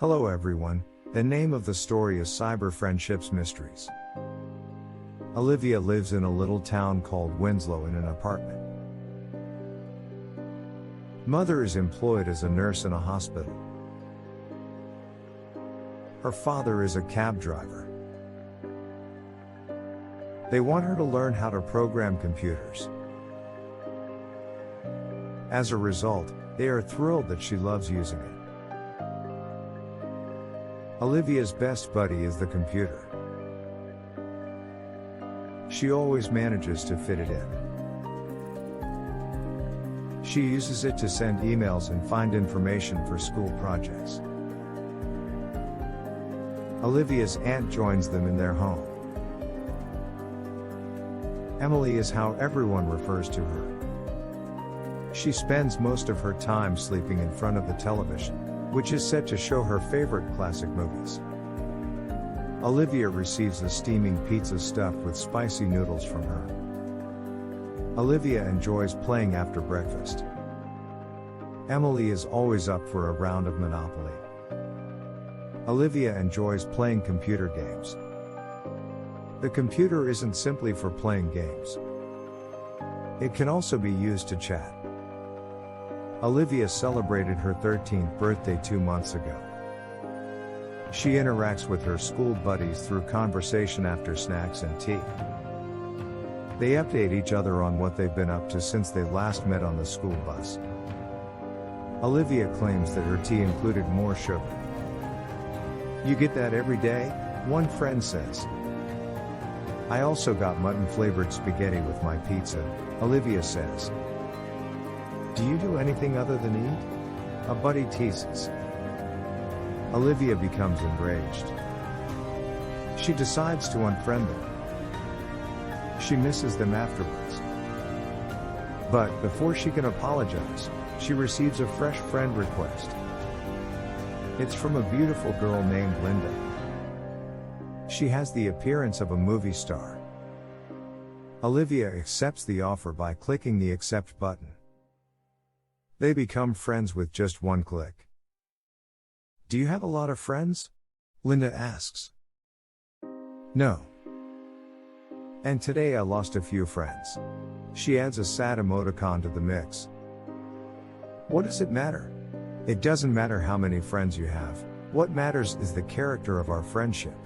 Hello everyone, the name of the story is Cyber Friendships Mysteries. Olivia lives in a little town called Winslow in an apartment. Mother is employed as a nurse in a hospital. Her father is a cab driver. They want her to learn how to program computers. As a result, they are thrilled that she loves using it. Olivia's best buddy is the computer. She always manages to fit it in. She uses it to send emails and find information for school projects. Olivia's aunt joins them in their home. Emily is how everyone refers to her. She spends most of her time sleeping in front of the television, which is set to show her favorite classic movies. Olivia receives a steaming pizza stuffed with spicy noodles from her. Olivia enjoys playing after breakfast. Emily is always up for a round of Monopoly. Olivia enjoys playing computer games. The computer isn't simply for playing games. It can also be used to chat. Olivia celebrated her 13th birthday 2 months ago. She interacts with her school buddies through conversation after snacks and tea. They update each other on what they've been up to since they last met on the school bus. Olivia claims that her tea included more sugar. "You get that every day?" one friend says. "I also got mutton-flavored spaghetti with my pizza," Olivia says. "Do you do anything other than eat?" a buddy teases. Olivia becomes enraged. She decides to unfriend them. She misses them afterwards. But before she can apologize, she receives a fresh friend request. It's from a beautiful girl named Linda. She has the appearance of a movie star. Olivia accepts the offer by clicking the accept button. They become friends with just one click. "Do you have a lot of friends?" Linda asks. "No. And today I lost a few friends." She adds a sad emoticon to the mix. "What does it matter? It doesn't matter how many friends you have. What matters is the character of our friendship.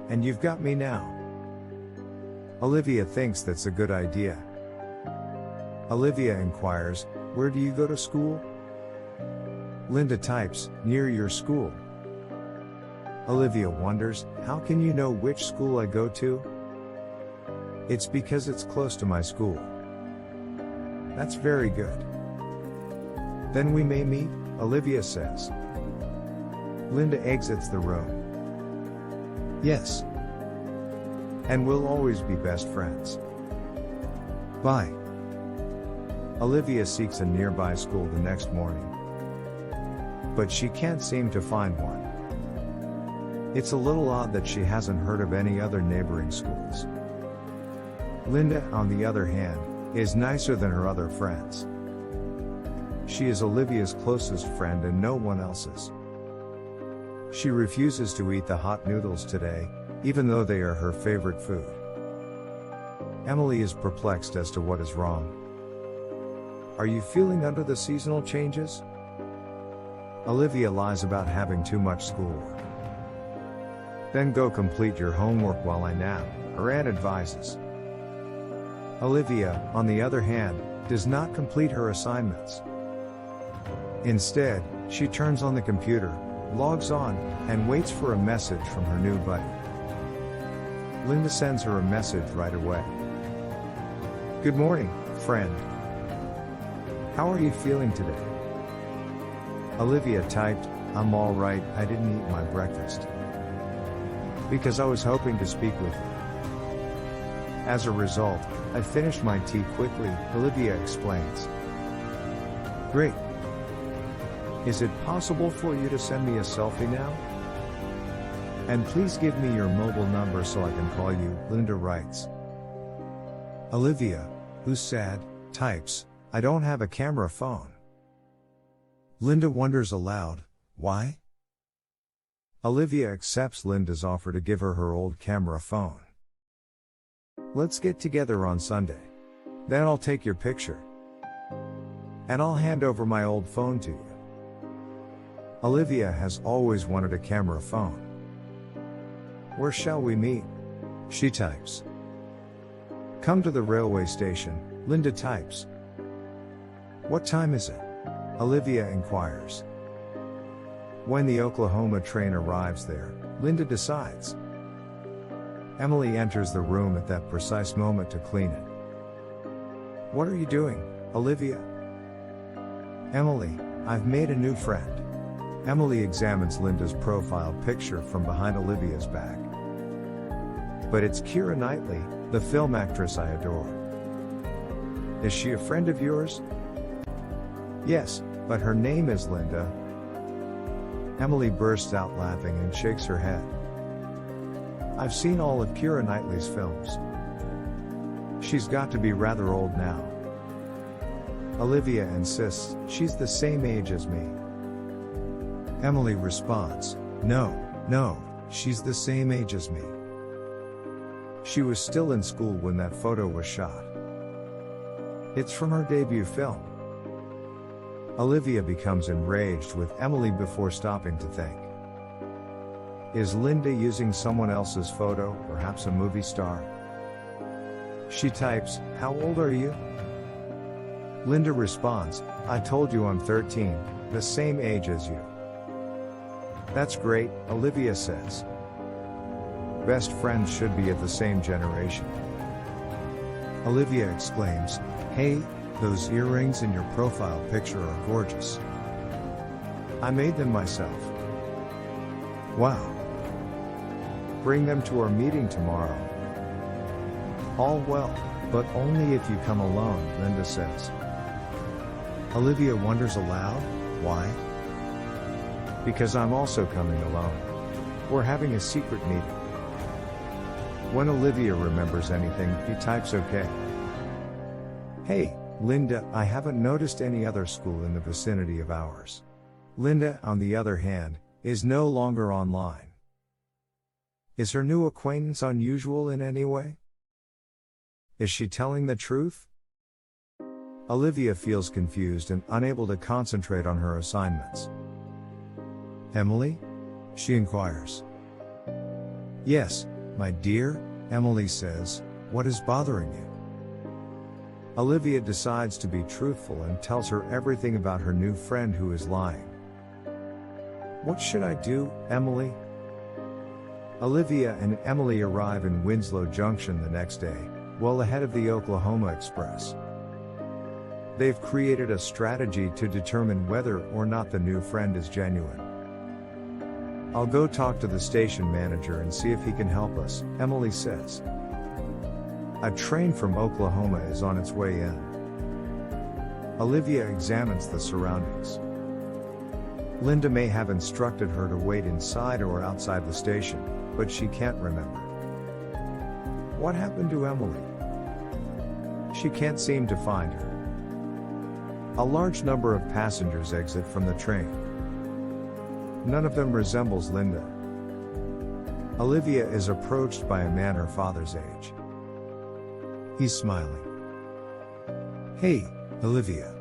And you've got me now." Olivia thinks that's a good idea. Olivia inquires, "Where do you go to school?" Linda types, "Near your school." Olivia wonders, "How can you know which school I go to?" "It's because it's close to my school." "That's very good. Then we may meet," Olivia says. Linda exits the room. "Yes. And we'll always be best friends. Bye." Olivia seeks a nearby school the next morning. But she can't seem to find one. It's a little odd that she hasn't heard of any other neighboring schools. Linda, on the other hand, is nicer than her other friends. She is Olivia's closest friend and no one else's. She refuses to eat the hot noodles today, even though they are her favorite food. Emily is perplexed as to what is wrong. "Are you feeling under the seasonal changes?" Olivia lies about having too much schoolwork. "Then go complete your homework while I nap," her aunt advises. Olivia, on the other hand, does not complete her assignments. Instead, she turns on the computer, logs on, and waits for a message from her new buddy. Linda sends her a message right away. "Good morning, friend. How are you feeling today?" Olivia typed, "I'm all right, I didn't eat my breakfast. Because I was hoping to speak with you. As a result, I finished my tea quickly," Olivia explains. "Great. Is it possible for you to send me a selfie now? And please give me your mobile number so I can call you," Linda writes. Olivia, who's sad, types, "I don't have a camera phone." Linda wonders aloud, "Why?" Olivia accepts Linda's offer to give her her old camera phone. Let's get together on Sunday. Then I'll take your picture. And I'll hand over my old phone to you. Olivia has always wanted a camera phone. Where shall we meet? She types. Come to the railway station, Linda types. What time is it? Olivia inquires. When the Oklahoma train arrives there, Linda decides. Emily enters the room at that precise moment to clean it. What are you doing, Olivia? Emily, I've made a new friend. Emily examines Linda's profile picture from behind Olivia's back. But it's Keira Knightley, the film actress I adore. Is she a friend of yours? Yes, but her name is Linda. Emily bursts out laughing and shakes her head. I've seen all of Keira Knightley's films. She's got to be rather old now. Olivia insists she's the same age as me. Emily responds, No, she's the same age as me. She was still in school when that photo was shot. It's from her debut film. Olivia becomes enraged with Emily before stopping to think. Is Linda using someone else's photo, perhaps a movie star? She types, How old are you? Linda responds, I told you I'm 13, the same age as you. That's great, Olivia says. Best friends should be of the same generation. Olivia exclaims, Hey, those earrings in your profile picture are gorgeous. I made them myself. Wow. Bring them to our meeting tomorrow. All well, but only if you come alone, Linda says. Olivia wonders aloud, why? Because I'm also coming alone. We're having a secret meeting. When Olivia remembers anything, he types okay. Hey, Linda, I haven't noticed any other school in the vicinity of ours. Linda, on the other hand, is no longer online. Is her new acquaintance unusual in any way? Is she telling the truth? Olivia feels confused and unable to concentrate on her assignments. Emily? She inquires. Yes, my dear, Emily says, what is bothering you? Olivia decides to be truthful and tells her everything about her new friend who is lying. What should I do, Emily? Olivia and Emily arrive in Winslow Junction the next day, well ahead of the Oklahoma Express. They've created a strategy to determine whether or not the new friend is genuine. I'll go talk to the station manager and see if he can help us, Emily says. A train from Oklahoma is on its way in. Olivia examines the surroundings. Linda may have instructed her to wait inside or outside the station, but she can't remember. What happened to Emily? She can't seem to find her. A large number of passengers exit from the train. None of them resembles Linda. Olivia is approached by a man her father's age. He's smiling. Hey, Olivia.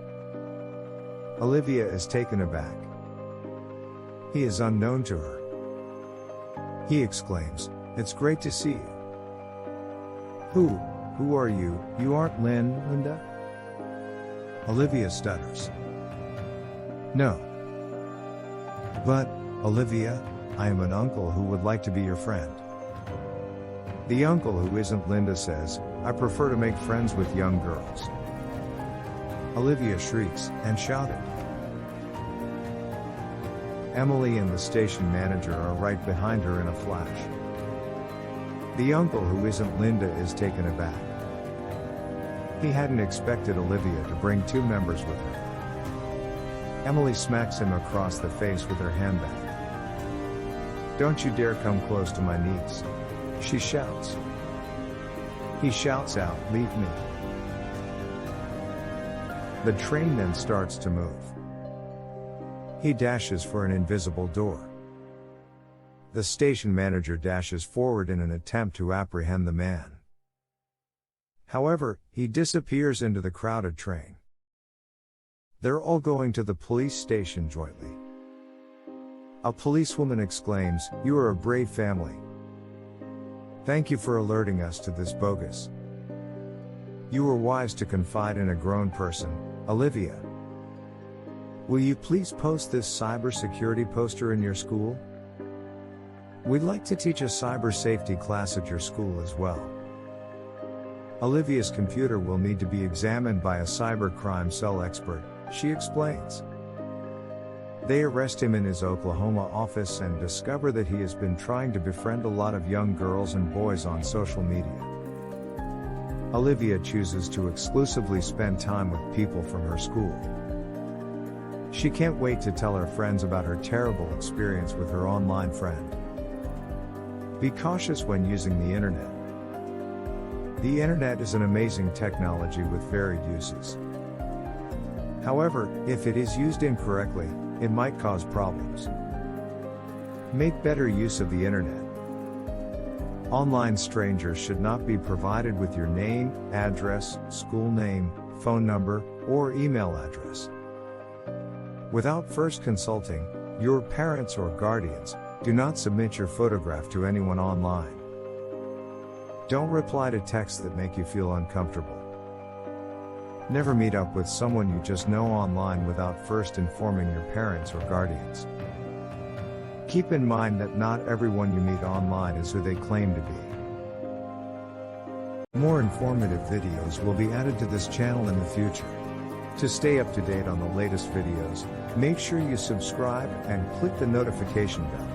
Olivia is taken aback. He is unknown to her. He exclaims, It's great to see you. Who are you? You aren't Linda? Olivia stutters. No. But, Olivia, I am an uncle who would like to be your friend. The uncle who isn't Linda says, I prefer to make friends with young girls. Olivia shrieks and shouted. Emily and the station manager are right behind her in a flash. The uncle who isn't Linda is taken aback. He hadn't expected Olivia to bring two members with her. Emily smacks him across the face with her handbag. Don't you dare come close to my niece, she shouts. He shouts out, Leave me. The train then starts to move. He dashes for an invisible door. The station manager dashes forward in an attempt to apprehend the man. However, he disappears into the crowded train. They're all going to the police station jointly. A policewoman exclaims, "You are a brave family. Thank you for alerting us to this bogus. You were wise to confide in a grown person, Olivia. Will you please post this cybersecurity poster in your school? We'd like to teach a cyber safety class at your school as well." Olivia's computer will need to be examined by a cybercrime cell expert, she explains. They arrest him in his Oklahoma office and discover that he has been trying to befriend a lot of young girls and boys on social media. Olivia chooses to exclusively spend time with people from her school. She can't wait to tell her friends about her terrible experience with her online friend. Be cautious when using the internet. The internet is an amazing technology with varied uses. However, if it is used incorrectly, it might cause problems. Make better use of the internet. Online strangers should not be provided with your name, address, school name, phone number, or email address. Without first consulting your parents or guardians, do not submit your photograph to anyone online. Don't reply to texts that make you feel uncomfortable. Never meet up with someone you just know online without first informing your parents or guardians. Keep in mind that not everyone you meet online is who they claim to be. More informative videos will be added to this channel in the future. To stay up to date on the latest videos, make sure you subscribe and click the notification bell.